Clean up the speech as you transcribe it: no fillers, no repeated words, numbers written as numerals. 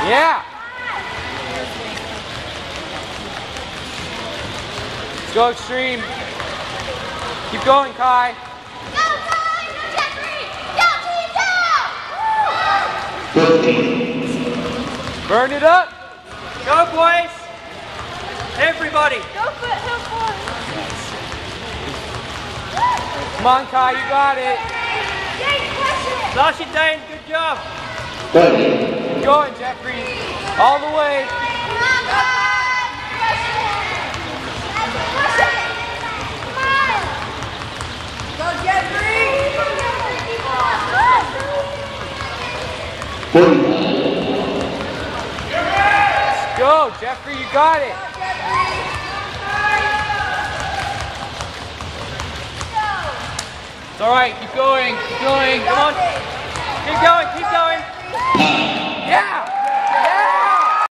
Yeah. Let's go extreme. Keep going, Kai. Go, Kai! Go, Jeffrey! Go, team, go! Burn it up. Go, boys! Everybody! Go, boys! Come on, Kai, you got it. Dane, push it! Flush it, Dane, good job! Keep going, Jeffrey. All the way. Come on, Kai! Push it! Push it! Come on! Go, Jeffrey! Let's go, Jeffrey, you got it. It's all right, keep going, keep going. Come on! Keep going, keep going!